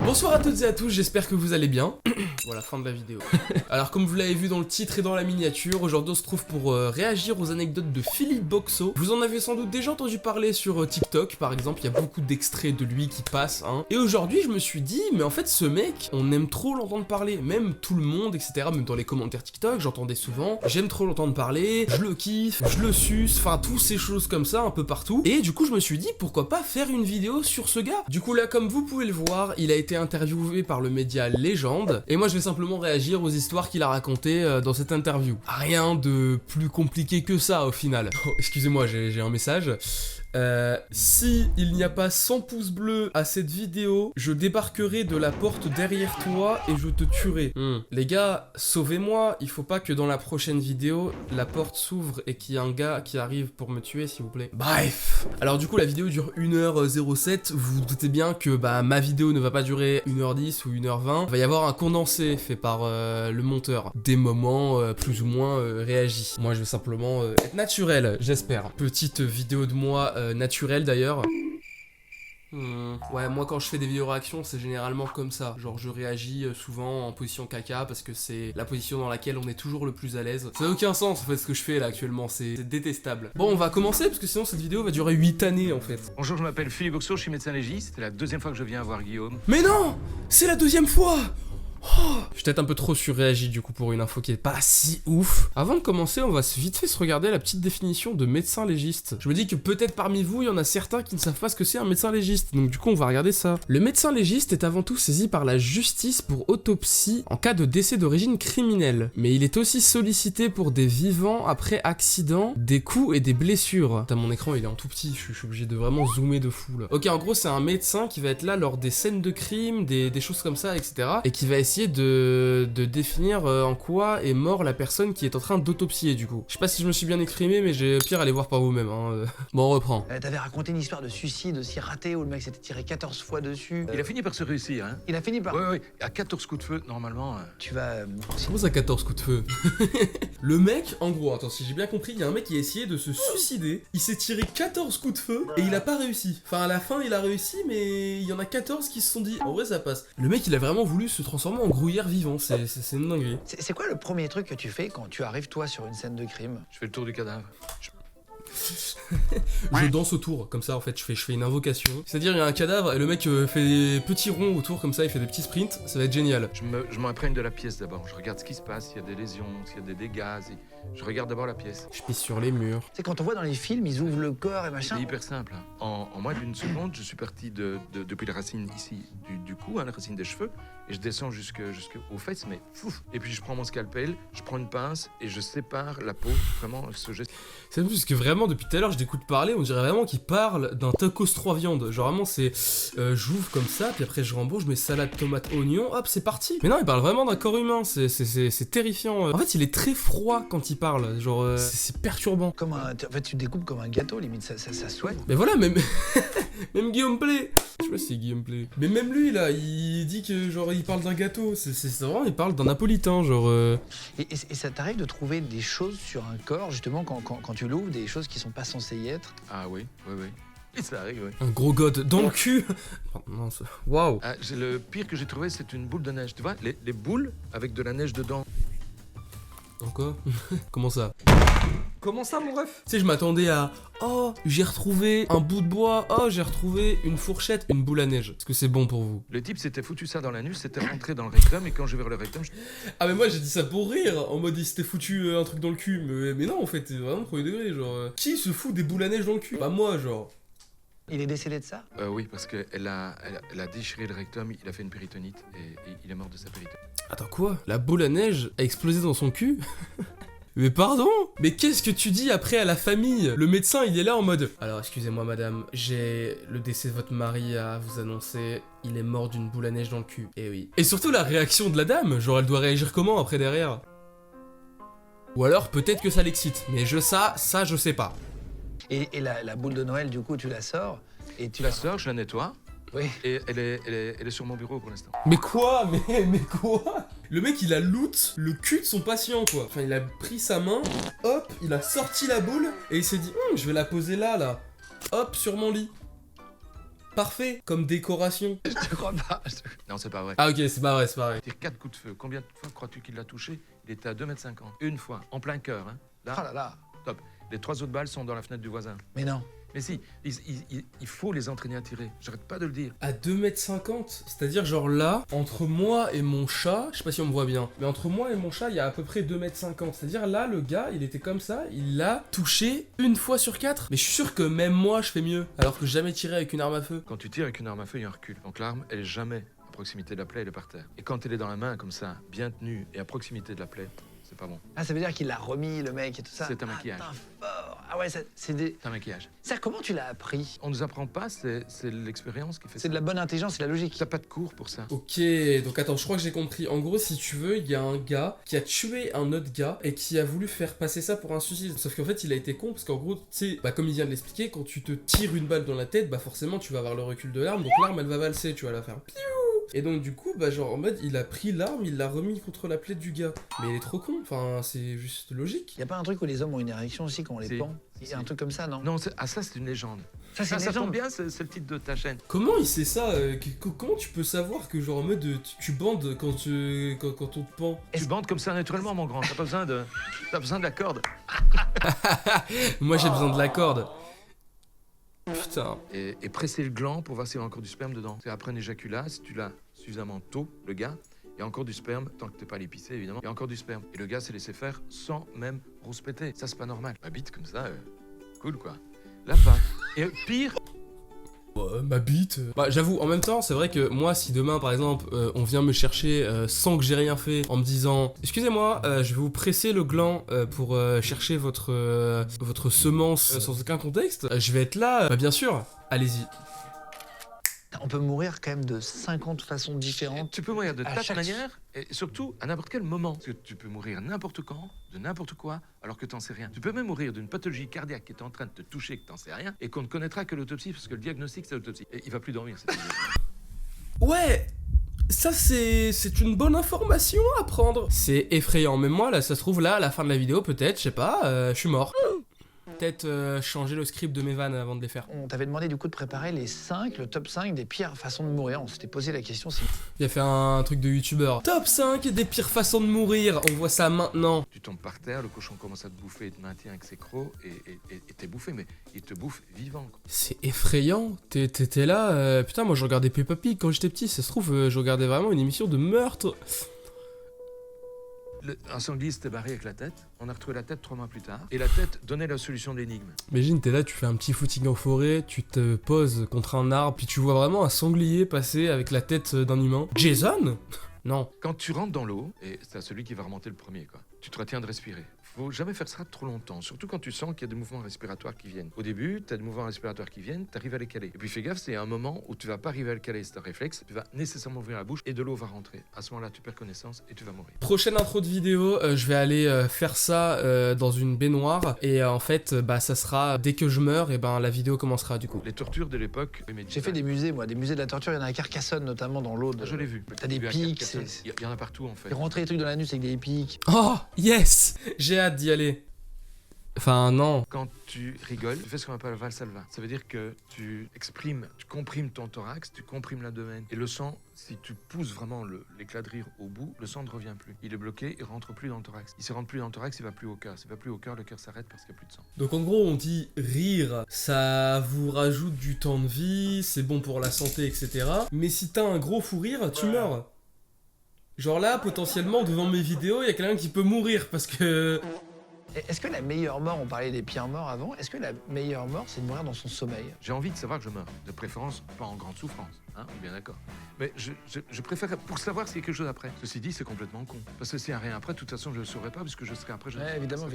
Bonsoir à toutes et à tous, j'espère que vous allez bien. Voilà, fin de la vidéo. Alors comme vous l'avez vu dans le titre et dans la miniature, aujourd'hui on se trouve pour réagir aux anecdotes de Philippe Boxo. Vous en avez sans doute déjà entendu parler sur TikTok par exemple, il y a beaucoup d'extraits de lui qui passent, hein. Et aujourd'hui je me suis dit, mais en fait ce mec, on aime trop l'entendre parler, même tout le monde, etc. Même dans les commentaires TikTok, j'entendais souvent, j'aime trop l'entendre parler, je le kiffe, je le suce, enfin toutes ces choses comme ça un peu partout. Et du coup je me suis dit, pourquoi pas faire une vidéo sur ce gars. Du coup là, comme vous pouvez le voir, il a été interviewé par le média Légende, et moi je vais simplement réagir aux histoires qu'il a racontées dans cette interview. Rien de plus compliqué que ça au final. Oh, excusez-moi, j'ai un message. Si il n'y a pas 100 pouces bleus à cette vidéo, je débarquerai de la porte derrière toi et je te tuerai. Les gars, sauvez-moi, il faut pas que dans la prochaine vidéo, la porte s'ouvre et qu'il y ait un gars qui arrive pour me tuer, s'il vous plaît. Bref. Alors du coup, la vidéo dure 1h07, vous vous doutez bien que ma vidéo ne va pas durer 1h10 ou 1h20. Il va y avoir un condensé fait par le monteur. Des moments plus ou moins réagis. Moi, je vais simplement être naturel, j'espère. Petite vidéo de moi naturel d'ailleurs. Ouais, moi quand je fais des vidéos réactions, c'est généralement comme ça. Genre je réagis souvent en position caca parce que c'est la position dans laquelle on est toujours le plus à l'aise. Ça n'a aucun sens en fait ce que je fais là actuellement, c'est détestable. Bon, on va commencer parce que sinon cette vidéo va durer 8 années en fait. Bonjour, je m'appelle Philippe Boxo, je suis médecin légiste. C'est la deuxième fois que je viens voir Guillaume. Mais non, c'est la deuxième fois. Je suis peut-être un peu trop surréagi du coup pour une info qui est pas si ouf. Avant de commencer, on va vite fait se regarder la petite définition de médecin légiste. Je me dis que peut-être parmi vous, il y en a certains qui ne savent pas ce que c'est un médecin légiste. Donc du coup, on va regarder ça. Le médecin légiste est avant tout saisi par la justice pour autopsie en cas de décès d'origine criminelle. Mais il est aussi sollicité pour des vivants après accident, des coups et des blessures. Putain, mon écran il est en tout petit, je suis obligé de vraiment zoomer de fou là. Ok, en gros, c'est un médecin qui va être là lors des scènes de crime, des choses comme ça, etc. Et qui va essayer de définir en quoi est mort la personne qui est en train d'autopsier du coup. Je sais pas si je me suis bien exprimé, mais j'ai pire à aller voir par vous-même. Hein. Bon, on reprend. T'avais raconté une histoire de suicide aussi ratée où le mec s'était tiré 14 fois dessus. Il a fini par se réussir, hein. Il a fini par... Oui, à 14 coups de feu, normalement. Tu vas... Comment ça 14 coups de feu? Le mec, en gros, attends, si j'ai bien compris, il y a un mec qui a essayé de se suicider, il s'est tiré 14 coups de feu et il a pas réussi. Enfin, à la fin, il a réussi, mais il y en a 14 qui se sont dit, en vrai, ça passe. Le mec, il a vraiment voulu se transformer en gruyère vivant, c'est une dinguerie. C'est quoi le premier truc que tu fais quand tu arrives, toi, sur une scène de crime? Je fais le tour du cadavre. Je danse autour, comme ça en fait, je fais une invocation. C'est-à-dire il y a un cadavre et le mec fait des petits ronds autour comme ça, il fait des petits sprints, ça va être génial. Je m'imprègne de la pièce d'abord, je regarde ce qui se passe, s'il y a des lésions, s'il y a des dégâts, je regarde d'abord la pièce. Je pisse sur les murs. C'est quand on voit dans les films, ils ouvrent le corps et machin. C'est hyper simple, hein. En moins d'une seconde, je suis parti depuis la racine ici du cou, hein, la racine des cheveux, et je descends jusqu'aux fesses, mais fouf. Et puis je prends mon scalpel, je prends une pince et je sépare la peau, vraiment ce geste. C'est plus que vraiment depuis tout à l'heure je l'écoute parler, on dirait vraiment qu'il parle d'un tacos 3 viandes. Genre vraiment c'est j'ouvre comme ça, puis après je rembourge, je mets salade, tomate, oignon, hop c'est parti. Mais non, il parle vraiment d'un corps humain, c'est terrifiant. En fait il est très froid quand il parle, genre c'est perturbant. Comme en fait, tu découpes comme un gâteau, limite, ça souhaite. Mais voilà, même même Guillaume Play. Je sais pas si c'est Guillaume Play. Mais même lui là, il dit que genre il parle d'un gâteau, c'est vraiment il parle d'un napolitain, genre Et ça t'arrive de trouver des choses sur un corps, justement, quand tu l'ouvres, des choses qui sont pas censées y être? Ah oui. Et ça arrive, oui. un gros god dans le cul. Non, waouh. Ah, le pire que j'ai trouvé, c'est une boule de neige. Tu vois, les boules avec de la neige dedans. Encore? Comment ça? Comment ça, mon ref? Tu sais, je m'attendais à oh, j'ai retrouvé un bout de bois, oh, j'ai retrouvé une fourchette, une boule à neige. Est-ce que c'est bon pour vous? Le type s'était foutu ça dans l'anus, c'était rentré dans le rectum, et quand j'ai vers le rectum, Ah, mais moi j'ai dit ça pour rire, en mode il s'était foutu un truc dans le cul. Mais non, en fait, c'est vraiment premier degré. Genre, qui se fout des boules à neige dans le cul? Pas moi, genre. Il est décédé de ça? Oui, parce qu'elle a déchiré le rectum, il a fait une péritonite, et il est mort de sa péritonite. Attends, quoi? La boule à neige a explosé dans son cul? Mais pardon? Mais qu'est-ce que tu dis après à la famille? Le médecin il est là en mode alors excusez-moi madame, j'ai le décès de votre mari à vous annoncer, il est mort d'une boule à neige dans le cul. Et oui. Et surtout la réaction de la dame, genre elle doit réagir comment après derrière? Ou alors peut-être que ça l'excite, mais ça je sais pas. Et la boule de Noël, du coup, tu la sors et Tu la sors, je la nettoie, Oui. et elle est sur mon bureau pour l'instant. Mais quoi? Mais quoi? Le mec il a loot le cul de son patient quoi. Enfin il a pris sa main, hop, il a sorti la boule et il s'est dit je vais la poser là. Hop sur mon lit. parfait comme décoration. Je te crois pas. Non, c'est pas vrai. Ah ok, c'est pas vrai, c'est pas vrai. Tire 4 coups de feu. Combien de fois crois-tu qu'il l'a touché? Il était à 2,50 m. Une fois, en plein cœur. Hein. Oh là là. Top. Les 3 autres balles sont dans la fenêtre du voisin. Mais non. Mais si, il faut les entraîner à tirer. J'arrête pas de le dire. À 2,50 m, c'est-à-dire genre là, entre moi et mon chat, je sais pas si on me voit bien, mais entre moi et mon chat, il y a à peu près 2,50 m. C'est-à-dire là, le gars, il était comme ça, il l'a touché une fois sur 4. Mais je suis sûr que même moi, je fais mieux, alors que jamais tiré avec une arme à feu. Quand tu tires avec une arme à feu, il y a un recul. Donc l'arme, elle est jamais à proximité de la plaie, elle est par terre. Et quand elle est dans la main, comme ça, bien tenue et à proximité de la plaie, c'est pas bon. Ah, ça veut dire qu'il l'a remis, le mec, et tout ça. C'est un maquillage. Ah, putain, fort. Ah ouais, c'est des... C'est un maquillage. Ça, comment tu l'as appris? On nous apprend pas, c'est l'expérience qui fait ça. C'est de la bonne intelligence, c'est la logique. T'as pas de cours pour ça. Ok, donc attends, je crois que j'ai compris. En gros, si tu veux, il y a un gars qui a tué un autre gars et qui a voulu faire passer ça pour un suicide. Sauf qu'en fait, il a été con parce qu'en gros, tu sais, bah, comme il vient de l'expliquer, quand tu te tires une balle dans la tête, bah forcément, tu vas avoir le recul de l'arme, donc l'arme, elle va valser, tu vas la faire. Piou. Et donc du coup, bah genre en mode, il a pris l'arme, il l'a remis contre la plaie du gars. Mais il est trop con, enfin, c'est juste logique. Y a pas un truc où les hommes ont une érection aussi quand on les Si. pend? Il y a un truc comme ça, non? Non, ça c'est une légende. Ça, c'est une Ça tombe légende. bien, c'est le titre de ta chaîne. Comment il sait ça comment tu peux savoir que genre en mode, tu bandes quand on te pend? Tu bandes comme ça naturellement, mon grand. T'as pas besoin de la corde. Moi j'ai besoin de la corde. Putain. Et presser le gland pour voir s'il y a encore du sperme dedans. C'est après un éjaculat, si tu l'as suffisamment tôt, le gars, il y a encore du sperme, tant que t'es pas allé pisser évidemment, il y a encore du sperme. Et le gars s'est laissé faire sans même rouspéter. Ça c'est pas normal. Ma bite comme ça, cool quoi. Là pas. Et pire, Ouais, ma bite. Bah j'avoue, en même temps, c'est vrai que moi, si demain par exemple, on vient me chercher sans que j'ai rien fait, en me disant, excusez-moi, je vais vous presser le gland pour chercher votre semence sans aucun contexte, je vais être là, bah bien sûr, allez-y. On peut mourir quand même de 50 façons différentes. tu peux mourir de À tas de chaque- manières et surtout à n'importe quel moment. Parce que tu peux mourir n'importe quand, de n'importe quoi, alors que t'en sais rien. Tu peux même mourir d'une pathologie cardiaque qui est en train de te toucher, que t'en sais rien, et qu'on ne connaîtra que l'autopsie, parce que le diagnostic c'est l'autopsie. Et il va plus dormir, c'est Ouais, ça c'est une bonne information à prendre. C'est effrayant, mais moi là, ça se trouve là, à la fin de la vidéo, peut-être, je sais pas, je suis mort. Peut-être changer le script de mes vannes avant de les faire. On t'avait demandé du coup de préparer le top 5 des pires façons de mourir. On s'était posé la question si... Il a fait un truc de youtubeur. Top 5 des pires façons de mourir, on voit ça maintenant. Tu tombes par terre, le cochon commence à te bouffer, il te maintient avec ses crocs, et t'es bouffé, mais il te bouffe vivant. Quoi. C'est effrayant, t'étais là, putain moi je regardais Peppa Pig quand j'étais petit, ça se trouve je regardais vraiment une émission de meurtre. Un sanglier s'était barré avec la tête, on a retrouvé la tête 3 mois plus tard, et la tête donnait la solution de l'énigme. Imagine t'es là, tu fais un petit footing en forêt, tu te poses contre un arbre, puis tu vois vraiment un sanglier passer avec la tête d'un humain. Jason? Non. Quand tu rentres dans l'eau, et c'est à celui qui va remonter le premier, quoi, tu te retiens de respirer. Faut jamais faire ça trop longtemps, surtout quand tu sens qu'il y a des mouvements respiratoires qui viennent. Au début, t'as des mouvements respiratoires qui viennent, t'arrives à les caler. Et puis fais gaffe, c'est un moment où tu vas pas arriver à le caler, c'est un réflexe, tu vas nécessairement ouvrir la bouche et de l'eau va rentrer. À ce moment-là, tu perds connaissance et tu vas mourir. Prochaine intro de vidéo, je vais aller faire ça dans une baignoire, et en fait, bah ça sera, dès que je meurs, et ben la vidéo commencera du coup. Les tortures de l'époque, J'ai fait des musées, moi, des musées de la torture. Il y en a à Carcassonne, notamment dans l'eau. Je l'ai vu. T'as des Vu à pics, Carcassonne, c'est... il y en a partout en fait. Et rentrer les trucs dans l'anus avec des pics. Oh, yes! J'ai hâte d'y aller. Enfin, non. Quand tu rigoles, tu fais ce qu'on appelle la valsalva. Ça veut dire que tu comprimes ton thorax, tu comprimes l'abdomen. Et le sang, si tu pousses vraiment l'éclat de rire au bout, le sang ne revient plus. Il est bloqué, il rentre plus dans le thorax. Il ne rentre plus dans le thorax, il va plus au cœur. S'il va plus au cœur, le cœur s'arrête parce qu'il n'y a plus de sang. Donc en gros, on dit rire, ça vous rajoute du temps de vie, c'est bon pour la santé, etc. Mais si t'as un gros fou rire, tu meurs. Genre là, potentiellement, devant mes vidéos, il y a quelqu'un qui peut mourir parce que... Est-ce que la meilleure mort, on parlait des pires morts avant, est-ce que la meilleure mort, c'est de mourir dans son sommeil? J'ai envie de savoir que je meurs. De préférence, pas en grande souffrance. Hein, on est bien d'accord. Mais je préfère pour savoir s'il y a quelque chose après. Ceci dit, c'est complètement con. Parce que s'il n'y a rien après, de toute façon, je ne le saurais pas, puisque je serai après. Ouais, évidemment.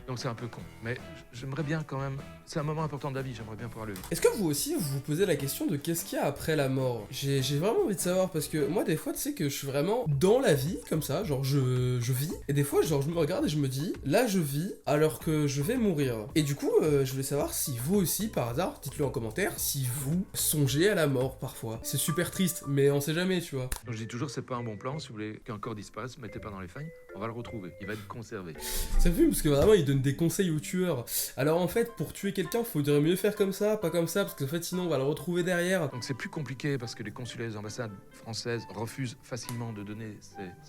Donc c'est un peu con. Mais j'aimerais bien quand même. C'est un moment important de la vie, j'aimerais bien pouvoir le vivre. Est-ce que vous aussi, vous vous posez la question de qu'est-ce qu'il y a après la mort? J'ai vraiment envie de savoir, parce que moi, des fois, tu sais que je suis vraiment dans la vie, comme ça, genre je vis, et des fois, genre je me regarde et je me dis, là je vis, alors que je vais mourir. Et du coup, je voulais savoir si vous aussi, par hasard, dites-le en commentaire, si vous songez à la mort parfois. C'est super triste, mais on sait jamais, tu vois. Donc je dis toujours, c'est pas un bon plan. Si vous voulez qu'un corps disparaisse, mettez pas dans les failles. On va le retrouver. Il va être conservé. Ça fume parce que vraiment il donne des conseils aux tueurs. Alors en fait pour tuer quelqu'un faudrait mieux faire comme ça, pas comme ça, parce qu'en fait sinon on va le retrouver derrière. Donc c'est plus compliqué parce que les consulats et les ambassades françaises refusent facilement de donner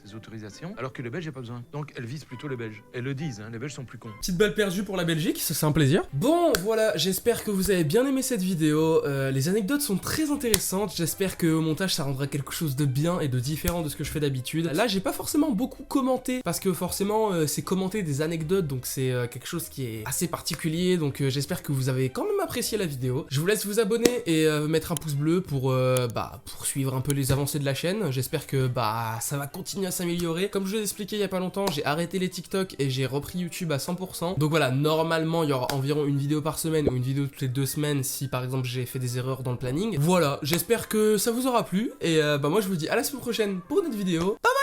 ces autorisations, alors que les Belges n'ont pas besoin. Donc elles visent plutôt les Belges. Elles le disent, hein, les Belges sont plus cons. Petite balle perdue pour la Belgique, ça c'est un plaisir. Bon voilà, j'espère que vous avez bien aimé cette vidéo. Les anecdotes sont très intéressantes, j'espère que au montage ça rendra quelque chose de bien et de différent de ce que je fais d'habitude. Là j'ai pas forcément beaucoup commenté, parce que forcément c'est commenter des anecdotes, donc c'est quelque chose qui est assez particulier, donc j'espère que vous avez quand même apprécié la vidéo. Je vous laisse vous abonner et mettre un pouce bleu pour suivre un peu les avancées de la chaîne. J'espère que ça va continuer à s'améliorer. Comme je vous l'ai expliqué il y a pas longtemps, j'ai arrêté les TikTok et j'ai repris YouTube à 100%. Donc voilà, normalement il y aura environ une vidéo par semaine ou une vidéo toutes les 2 semaines si par exemple j'ai fait des erreurs dans le planning. Voilà, j'espère que ça vous aura plu et moi je vous dis à la semaine prochaine pour une autre vidéo. Bye bye.